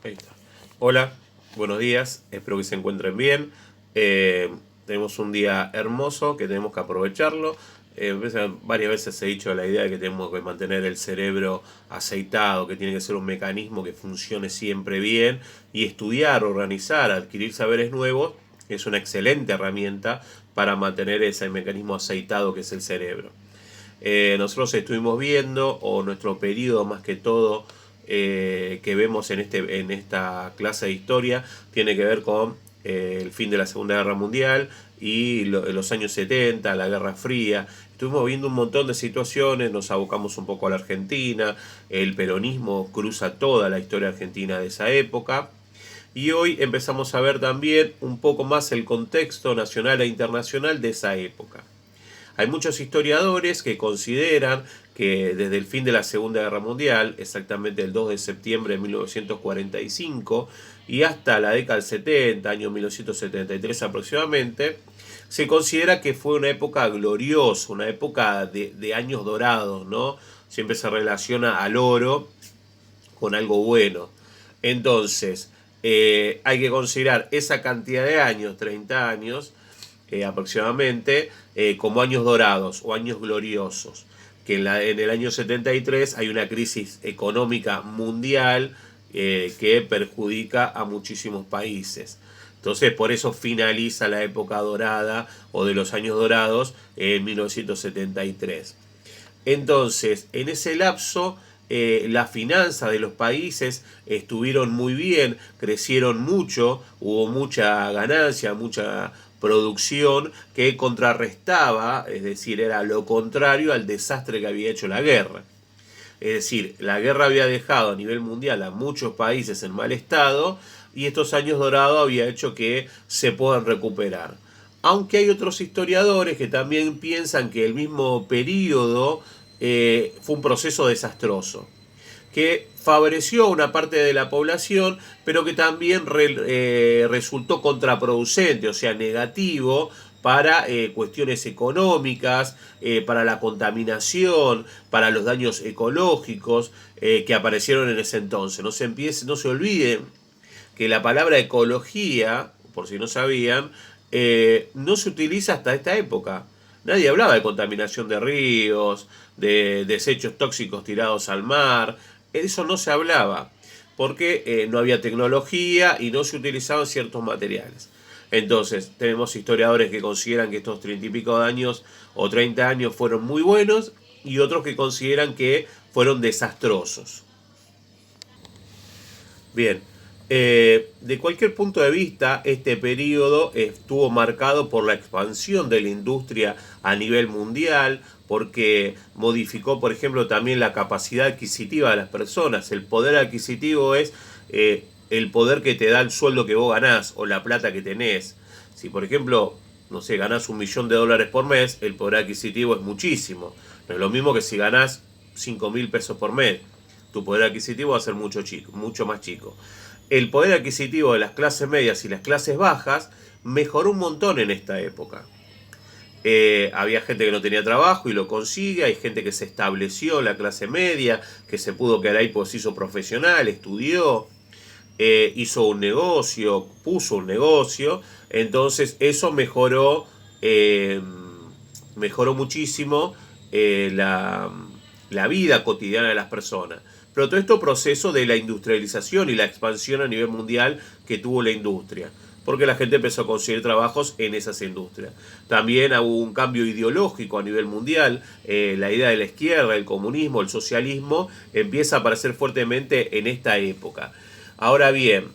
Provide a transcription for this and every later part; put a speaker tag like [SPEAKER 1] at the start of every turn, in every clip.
[SPEAKER 1] Ahí está. Hola, buenos días, espero que se encuentren bien. Eh, Tenemos un día hermoso que tenemos que aprovecharlo. Varias veces he dicho la idea de que tenemos que mantener el cerebro aceitado, que tiene que ser un mecanismo que funcione siempre bien y estudiar, organizar, adquirir saberes nuevos es una excelente herramienta para mantener ese mecanismo aceitado que es el cerebro. Nosotros estuvimos viendo, o nuestro periodo más que todo, que vemos en esta clase de historia, tiene que ver con el fin de la Segunda Guerra Mundial y los años 70, la Guerra Fría. Estuvimos viendo un montón de situaciones, nos abocamos un poco a la Argentina, el peronismo cruza toda la historia argentina de esa época. Y hoy empezamos a ver también un poco más el contexto nacional e internacional de esa época. Hay muchos historiadores que consideran que desde el fin de la Segunda Guerra Mundial, exactamente el 2 de septiembre de 1945, y hasta la década del 70, año 1973 aproximadamente, se considera que fue una época gloriosa, una época de años dorados, ¿no? Siempre se relaciona al oro con algo bueno. Entonces, hay que considerar esa cantidad de años, 30 años, aproximadamente, como años dorados o años gloriosos. Que en el año 73 hay una crisis económica mundial que perjudica a muchísimos países. Entonces, por eso finaliza la época dorada o de los años dorados en 1973. Entonces, en ese lapso, las finanzas de los países estuvieron muy bien, crecieron mucho, hubo mucha ganancia, mucha producción que contrarrestaba, es decir, era lo contrario al desastre que había hecho la guerra. Es decir, la guerra había dejado a nivel mundial a muchos países en mal estado y estos años dorados había hecho que se puedan recuperar. Aunque hay otros historiadores que también piensan que el mismo periodo fue un proceso desastroso, que favoreció a una parte de la población, pero que también resultó contraproducente, o sea, negativo para cuestiones económicas, para la contaminación, para los daños ecológicos que aparecieron en ese entonces. No se olviden que la palabra ecología, por si no sabían, no se utiliza hasta esta época. Nadie hablaba de contaminación de ríos, de desechos tóxicos tirados al mar. Eso no se hablaba, porque no había tecnología y no se utilizaban ciertos materiales. Entonces, tenemos historiadores que consideran que estos 30 y pico de años o 30 años fueron muy buenos y otros que consideran que fueron desastrosos. Bien, de cualquier punto de vista, este periodo estuvo marcado por la expansión de la industria a nivel mundial, porque modificó, por ejemplo, también la capacidad adquisitiva de las personas. El poder adquisitivo es el poder que te da el sueldo que vos ganás o la plata que tenés. Si, por ejemplo, no sé, ganás $1.000.000 por mes, el poder adquisitivo es muchísimo. No es lo mismo que si ganás 5.000 pesos por mes. Tu poder adquisitivo va a ser mucho más chico. El poder adquisitivo de las clases medias y las clases bajas mejoró un montón en esta época. Había gente que no tenía trabajo y lo consigue, hay gente que se estableció en la clase media, que se pudo quedar ahí pues se hizo profesional, estudió, hizo un negocio, puso un negocio, entonces eso mejoró muchísimo la vida cotidiana de las personas. Pero todo esto proceso de la industrialización y la expansión a nivel mundial que tuvo la industria, porque la gente empezó a conseguir trabajos en esas industrias. También hubo un cambio ideológico a nivel mundial, la idea de la izquierda, el comunismo, el socialismo, empieza a aparecer fuertemente en esta época. Ahora bien,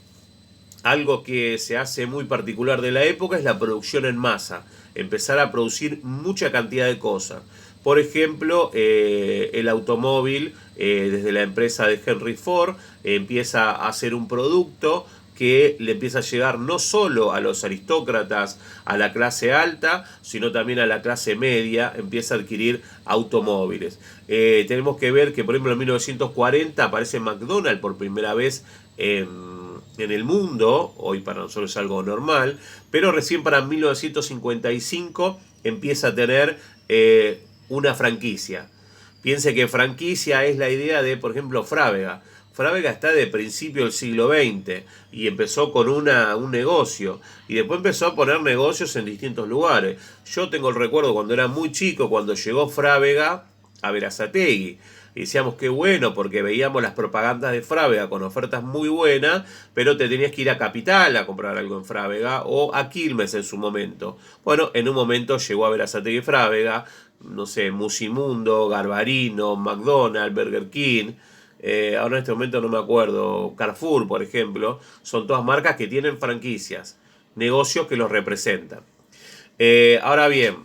[SPEAKER 1] algo que se hace muy particular de la época es la producción en masa, empezar a producir mucha cantidad de cosas. Por ejemplo, el automóvil, desde la empresa de Henry Ford, empieza a hacer un producto que le empieza a llegar no solo a los aristócratas, a la clase alta, sino también a la clase media, empieza a adquirir automóviles. Tenemos que ver que, por ejemplo, en 1940 aparece McDonald's por primera vez en el mundo, hoy para nosotros es algo normal, pero recién para 1955 empieza a tener una franquicia. Piense que franquicia es la idea de, por ejemplo, Frávega. Frávega está de principio del siglo XX y empezó con un negocio y después empezó a poner negocios en distintos lugares. Yo tengo el recuerdo cuando era muy chico, cuando llegó Frávega a Berazategui. Y decíamos qué bueno porque veíamos las propagandas de Frávega con ofertas muy buenas, pero te tenías que ir a Capital a comprar algo en Frávega o a Quilmes en su momento. Bueno, en un momento llegó a Berazategui Frávega, no sé, Musimundo, Garbarino, McDonald's, Burger King. Ahora en este momento no me acuerdo, Carrefour, por ejemplo, son todas marcas que tienen franquicias, negocios que los representan. Ahora bien,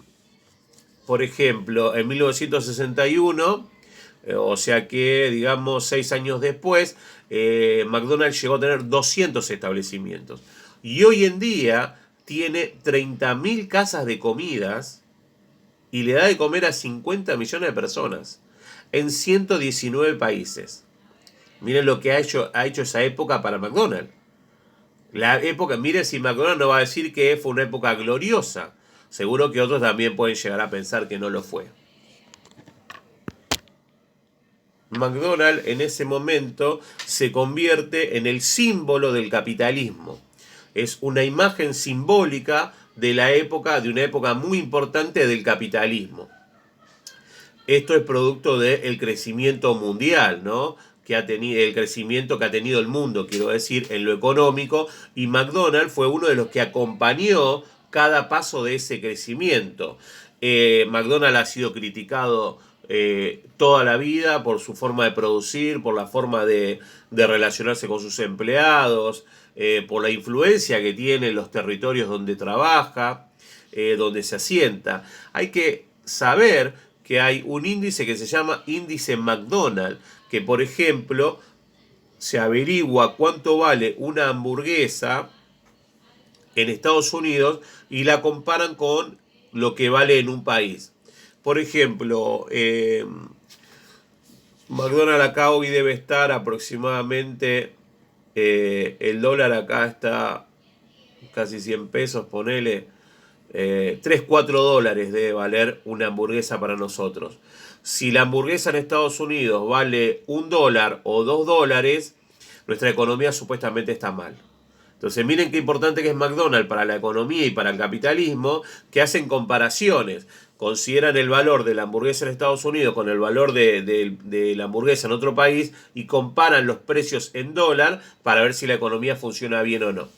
[SPEAKER 1] por ejemplo, en 1961, o sea que, digamos, 6 años después, McDonald's llegó a tener 200 establecimientos. Y hoy en día tiene 30.000 casas de comidas y le da de comer a 50 millones de personas en 119 países. Miren lo que ha hecho esa época para McDonald's. La época, miren si McDonald's no va a decir que fue una época gloriosa. Seguro que otros también pueden llegar a pensar que no lo fue. McDonald's en ese momento se convierte en el símbolo del capitalismo. Es una imagen simbólica de de una época muy importante del capitalismo. Esto es producto del crecimiento mundial, ¿no? El crecimiento que ha tenido el mundo, quiero decir, en lo económico, y McDonald's fue uno de los que acompañó cada paso de ese crecimiento. McDonald's ha sido criticado toda la vida por su forma de producir, por la forma de relacionarse con sus empleados, por la influencia que tiene en los territorios donde trabaja, donde se asienta. Hay que saber que hay un índice que se llama índice McDonald's, que por ejemplo se averigua cuánto vale una hamburguesa en Estados Unidos y la comparan con lo que vale en un país. Por ejemplo, McDonald's acá hoy debe estar aproximadamente, el dólar acá está casi 100 pesos, ponele, 3, 4 dólares debe valer una hamburguesa para nosotros. Si la hamburguesa en Estados Unidos vale $1 o $2, nuestra economía supuestamente está mal. Entonces miren qué importante que es McDonald's para la economía y para el capitalismo, que hacen comparaciones. Consideran el valor de la hamburguesa en Estados Unidos con el valor de la hamburguesa en otro país y comparan los precios en dólar para ver si la economía funciona bien o no.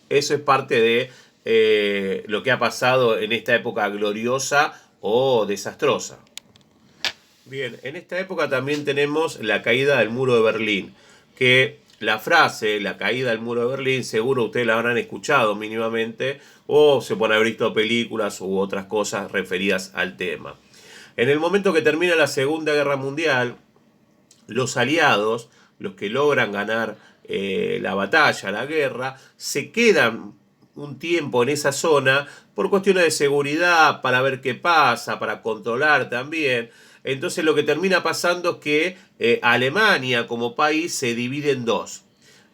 [SPEAKER 1] Eso es parte de lo que ha pasado en esta época gloriosa o desastrosa. Bien, en esta época también tenemos la caída del muro de Berlín, que la frase, la caída del muro de Berlín, seguro ustedes la habrán escuchado mínimamente o se pueden haber visto películas u otras cosas referidas al tema. En el momento que termina la Segunda Guerra Mundial, los aliados, los que logran ganar la batalla, la guerra, se quedan un tiempo en esa zona por cuestiones de seguridad, para ver qué pasa, para controlar también. Entonces lo que termina pasando es que Alemania como país se divide en dos.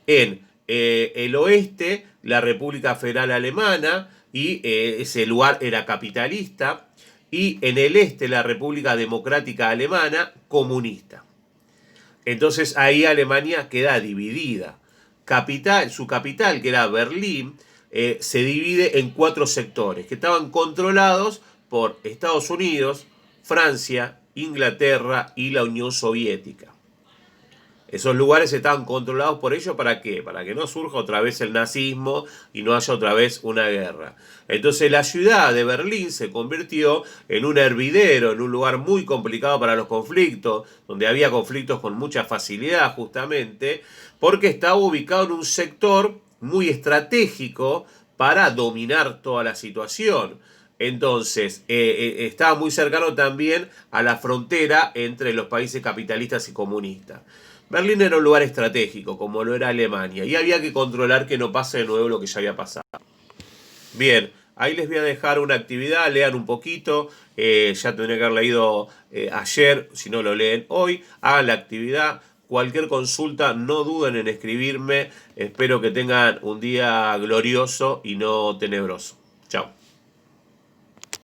[SPEAKER 1] En el oeste, la República Federal Alemana, y ese lugar era capitalista, y en el este, la República Democrática Alemana, comunista. Entonces ahí Alemania queda dividida. Su capital, que era Berlín, se divide en 4 sectores que estaban controlados por Estados Unidos, Francia, Inglaterra y la Unión Soviética. Esos lugares estaban controlados por ellos, ¿para qué? Para que no surja otra vez el nazismo y no haya otra vez una guerra. Entonces la ciudad de Berlín se convirtió en un hervidero, en un lugar muy complicado para los conflictos, donde había conflictos con mucha facilidad justamente, porque estaba ubicado en un sector muy estratégico para dominar toda la situación. Entonces, estaba muy cercano también a la frontera entre los países capitalistas y comunistas. Berlín era un lugar estratégico, como lo era Alemania, y había que controlar que no pase de nuevo lo que ya había pasado. Bien, ahí les voy a dejar una actividad, lean un poquito, ya tendría que haber leído ayer, si no lo leen hoy, hagan la actividad. Cualquier consulta, no duden en escribirme. Espero que tengan un día glorioso y no tenebroso. Chao.